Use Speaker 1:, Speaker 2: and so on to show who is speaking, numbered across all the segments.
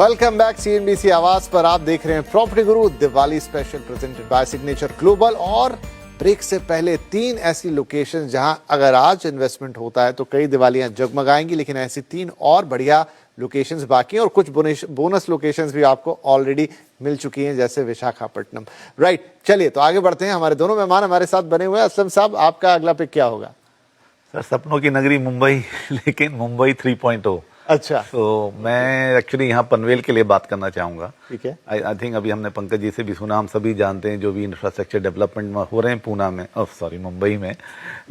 Speaker 1: Welcome back CNBC आवाज पर। आप देख रहे हैं property Guru Diwali special presented by signature global. और ब्रेक से पहले 3 ऐसी लोकेशंस जहां अगर आज इन्वेस्टमेंट होता है तो कई दिवालियां जगमगाएंगी, लेकिन ऐसी 3 और बढ़िया लोकेशंस बाकी हैं और कुछ बोनस लोकेशंस भी आपको ऑलरेडी मिल चुकी हैं, जैसे विशाखापट्टनम। राइट, चलिए तो आगे बढ़ते हैं। हमारे दोनों मेहमान हमारे साथ बने हुए हैं। असलम साहब, आपका अगला पिक क्या होगा?
Speaker 2: सर, सपनों की नगरी मुंबई, लेकिन मुंबई 3.0।
Speaker 1: अच्छा,
Speaker 2: तो मैं एक्चुअली यहाँ पनवेल के लिए बात करना चाहूँगा।
Speaker 1: ठीक है।
Speaker 2: आई थिंक अभी हमने पंकज जी से भी सुना, हम सभी जानते हैं जो भी इंफ्रास्ट्रक्चर डेवलपमेंट हो रहे हैं पूना में, मुंबई में।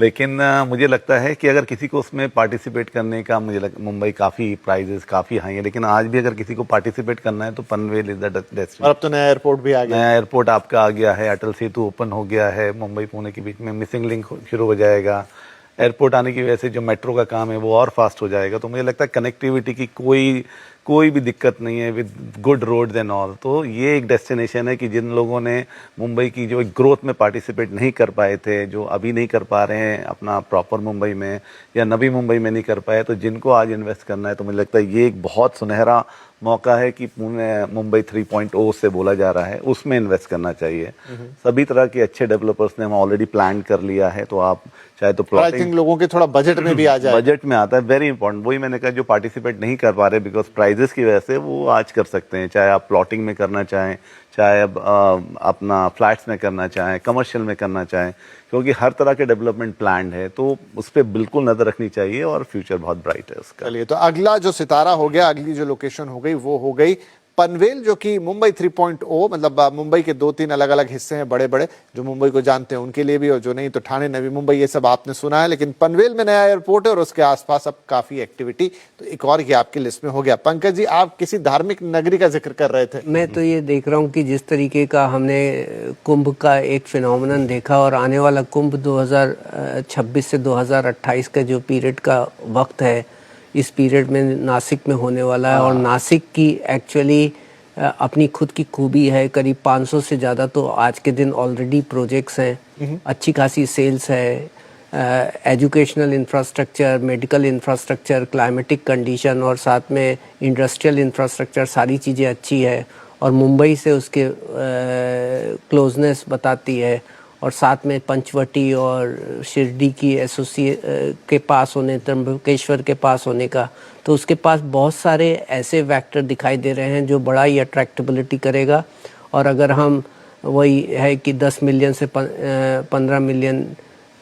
Speaker 2: लेकिन मुझे लगता है कि अगर किसी को उसमें पार्टिसिपेट करने का, मुंबई काफ़ी प्राइजेस काफ़ी हाई है, लेकिन आज भी अगर किसी को पार्टिसिपेट करना है तो पनवेल इज द डेस्टिनेशन।
Speaker 1: और अब तो नया एयरपोर्ट भी आ गया।
Speaker 2: नया एयरपोर्ट आपका आ गया है, अटल सेतु ओपन हो गया है, मुंबई पुणे के बीच में मिसिंग लिंक शुरू हो जाएगा। एयरपोर्ट आने की वजह से जो मेट्रो का काम है वो और फास्ट हो जाएगा। तो मुझे लगता है कनेक्टिविटी की कोई भी दिक्कत नहीं है, with good roads and all. तो ये एक डेस्टिनेशन है कि जिन लोगों ने मुंबई की जो ग्रोथ में पार्टिसिपेट नहीं कर पाए थे, जो अभी नहीं कर पा रहे हैं अपना प्रॉपर मुंबई में या नवी मुंबई में नहीं कर पाए, तो जिनको आज इन्वेस्ट करना है तो मुझे लगता है ये एक बहुत सुनहरा मौका है कि मुंबई 3.0 से बोला जा रहा है, उसमें इन्वेस्ट करना चाहिए। सभी तरह के अच्छे डेवलपर्स ने ऑलरेडी प्लान कर लिया है, तो आप चाहे तो
Speaker 1: आई थिंक लोगों के थोड़ा बजट में भी आ जाए।
Speaker 2: बजट में आता है, वेरी इंपॉर्टेंट। वही मैंने कहा, जो पार्टिसिपेट नहीं कर पा रहे बिकॉज प्राइजेस की वजह से, वो आज कर सकते हैं। चाहे आप प्लॉटिंग में करना चाहें, चाहे अब अपना फ्लैट्स में करना चाहें, कमर्शियल में करना चाहें, क्योंकि हर तरह के डेवलपमेंट प्लान है, तो उस पर बिल्कुल नजर रखनी चाहिए और फ्यूचर बहुत ब्राइट है उसका।
Speaker 1: चलिए, तो अगला जो सितारा हो गया, अगली जो लोकेशन हो गई वो हो गई पनवेल, जो कि मुंबई 3.0, मतलब मुंबई के 2-3 अलग अलग हिस्से हैं बड़े बड़े, जो मुंबई को जानते हैं उनके लिए भी, और जो नहीं तो ठाणे, नवी मुंबई, ये सब आपने सुना है। लेकिन पनवेल में नया एयरपोर्ट है और उसके आसपास अब काफी एक्टिविटी, तो एक और ये आपकी लिस्ट में हो गया। पंकज जी, आप किसी धार्मिक नगरी का जिक्र कर रहे थे।
Speaker 3: मैं तो ये देख रहा हूँ कि जिस तरीके का हमने कुंभ का एक फिनोमेनन देखा, और आने वाला कुंभ 2026 से 2028 का जो पीरियड का वक्त है, इस पीरियड में नासिक में होने वाला है। और नासिक की एक्चुअली अपनी खुद की खूबी है, करीब 500 से ज़्यादा तो आज के दिन ऑलरेडी प्रोजेक्ट्स हैं, अच्छी खासी सेल्स है, educational infrastructure, medical infrastructure, climatic condition और साथ में इंडस्ट्रियल इंफ्रास्ट्रक्चर, सारी चीज़ें अच्छी है। और मुंबई से उसके क्लोजनेस बताती है, और साथ में पंचवटी और शिरडी की के पास होने, त्र्यंबकेश्वर के पास होने का, तो उसके पास बहुत सारे ऐसे वैक्टर दिखाई दे रहे हैं जो बड़ा ही अट्रैक्टिबिलिटी करेगा। और अगर हम वही है कि 10 मिलियन से 15 मिलियन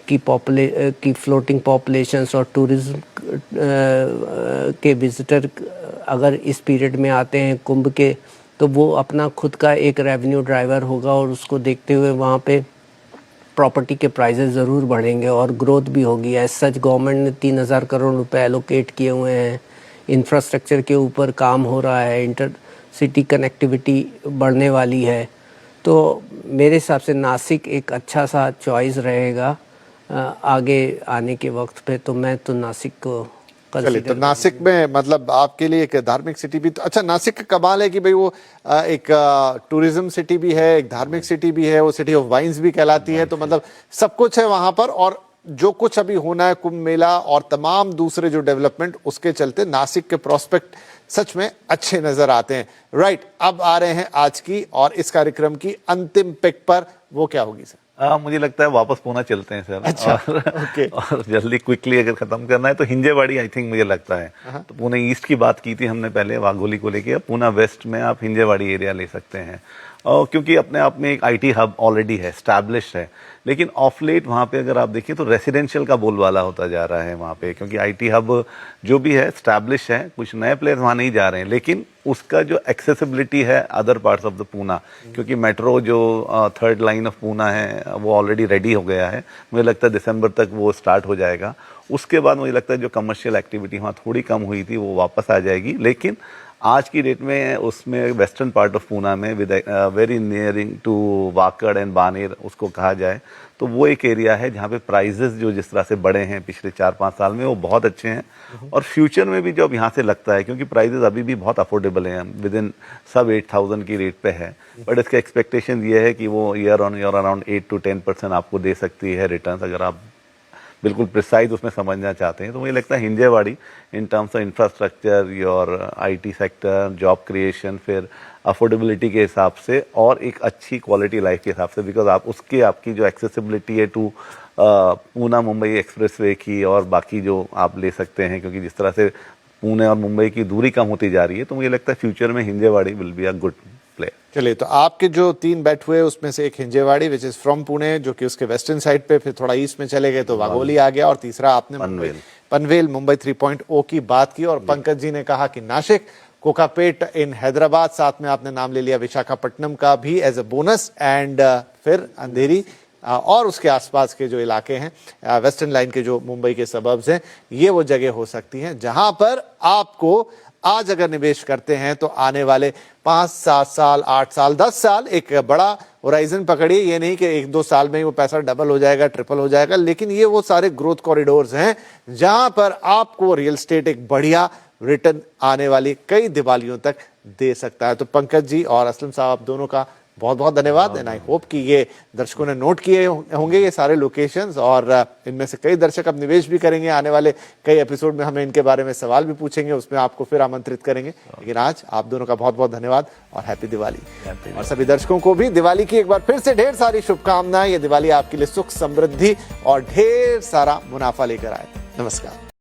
Speaker 3: की फ्लोटिंग पॉपुलेशंस और टूरिज्म के विजिटर अगर इस पीरियड में आते हैं कुंभ के, तो वो अपना खुद का एक रेवेन्यू ड्राइवर होगा, और उसको देखते हुए वहाँ पे प्रॉपर्टी के प्राइजेस ज़रूर बढ़ेंगे और ग्रोथ भी होगी। एज सच गवर्नमेंट ने 3000 करोड़ रुपए एलोकेट किए हुए हैं, इंफ्रास्ट्रक्चर के ऊपर काम हो रहा है, इंटर सिटी कनेक्टिविटी बढ़ने वाली है। तो मेरे हिसाब से नासिक एक अच्छा सा चॉइस रहेगा आगे आने के वक्त पे। तो मैं तो नासिक को
Speaker 1: चलिए, तो नासिक में मतलब आपके लिए एक धार्मिक सिटी भी तो अच्छा। नासिक का कमाल है कि भाई वो एक टूरिज्म सिटी भी है, एक धार्मिक सिटी भी है, वो सिटी ऑफ वाइन्स भी कहलाती है। तो मतलब सब कुछ है वहां पर, और जो कुछ अभी होना है, कुंभ मेला और तमाम दूसरे जो डेवलपमेंट, उसके चलते नासिक के प्रोस्पेक्ट सच में अच्छे नजर आते हैं। राइट, अब आ रहे हैं आज की और इस कार्यक्रम की अंतिम पिक पर। वो क्या होगी सर?
Speaker 2: मुझे लगता है वापस पूना चलते हैं सर।
Speaker 1: अच्छा,
Speaker 2: ओके। और जल्दी क्विकली अगर खत्म करना है तो हिंजेवाड़ी, आई थिंक मुझे लगता है। तो पुणे ईस्ट की बात की थी हमने पहले वाघोली को लेके, अब पुणे वेस्ट में आप हिंजेवाड़ी एरिया ले सकते हैं। और क्योंकि अपने आप में एक IT हब ऑलरेडी है, स्टैब्लिश्ड है, लेकिन ऑफ लेट वहाँ पे अगर आप देखिए तो रेसिडेंशियल का बोलबाला होता जा रहा है वहाँ पे, क्योंकि IT हब जो भी है स्टैब्लिश है, कुछ नए प्लेयर्स वहाँ नहीं जा रहे हैं, लेकिन उसका जो एक्सेसिबिलिटी है other parts of the Poona, क्योंकि मेट्रो जो 3rd लाइन ऑफ पूना है वो ऑलरेडी रेडी हो गया है। मुझे लगता है दिसंबर तक वो स्टार्ट हो जाएगा। उसके बाद मुझे लगता है जो कमर्शियल एक्टिविटी वहाँ थोड़ी कम हुई थी वो वापस आ जाएगी। लेकिन आज की डेट में उसमें वेस्टर्न पार्ट ऑफ पूना में with very nearing to Wakad and Baner उसको कहा जाए, तो वो एक एरिया है जहाँ पे प्राइजेस जो जिस तरह से बढ़े हैं पिछले 4-5 साल में, वो बहुत अच्छे हैं। और फ्यूचर में भी जब यहाँ से लगता है, क्योंकि प्राइजेस अभी भी बहुत अफोर्डेबल हैं, विद इन सब 8000 की रेट पे है, बट इसका एक्सपेक्टेशन ये है कि वो year on year around 8 to 10% आपको दे सकती है रिटर्न, अगर आप बिल्कुल प्रिसाइज उसमें समझना चाहते हैं, तो मुझे लगता है Hinjewadi in terms of infrastructure, your IT sector, job creation, फिर अफोर्डेबिलिटी के हिसाब से और एक अच्छी क्वालिटी लाइफ के हिसाब से, बिकॉज आप उसकी आपकी जो एक्सेसिबिलिटी है टू पूना मुंबई एक्सप्रेसवे की और बाकी जो आप ले सकते हैं, क्योंकि जिस तरह से पुणे और मुंबई की दूरी कम होती जा रही है, तो मुझे लगता है फ्यूचर में Hinjewadi will be a good player.
Speaker 1: चलिए, तो आपके जो 3 बेट हुए उसमें से एक Hinjewadi which is from Pune, जो कि उसके वेस्टर्न साइड पे, फिर थोड़ा ईस्ट में चले गए तो वाघोली आ गया, और तीसरा आपने पनवेल मुंबई 3.0 की बात की, और पंकज जी ने कहा कि नासिक, कोकापेट इन हैदराबाद, साथ में आपने नाम ले लिया विशाखापट्टनम का भी एज अ बोनस, एंड फिर अंधेरी और उसके आसपास के जो इलाके हैं वेस्टर्न लाइन के जो मुंबई के सबर्ब्स हैं, ये वो जगह हो सकती हैं जहां पर आपको आज अगर निवेश करते हैं तो आने वाले 5, 7 साल, 8 साल, 10 साल एक बड़ा होराइजन पकड़िए। ये नहीं कि 1-2 साल में ही वो पैसा डबल हो जाएगा, ट्रिपल हो जाएगा, लेकिन ये वो सारे ग्रोथ कॉरिडोर्स हैं जहां पर आपको रियल एस्टेट एक बढ़िया रिटर्न आने वाली कई दिवालियों तक दे सकता है। तो पंकज जी और असलम साहब, आप दोनों का बहुत बहुत धन्यवाद, एंड आई होप कि ये दर्शकों ने नोट किए होंगे ये सारे लोकेशंस, और इनमें से कई दर्शक अब निवेश भी करेंगे। आने वाले कई एपिसोड में हमें इनके बारे में सवाल भी पूछेंगे, उसमें आपको फिर आमंत्रित करेंगे। लेकिन आज आप दोनों का बहुत बहुत धन्यवाद और हैप्पी दिवाली। और सभी दर्शकों को भी दिवाली की एक बार फिर से ढेर सारी शुभकामनाएं। ये दिवाली आपके लिए सुख, समृद्धि और ढेर सारा मुनाफा लेकर आए। नमस्कार।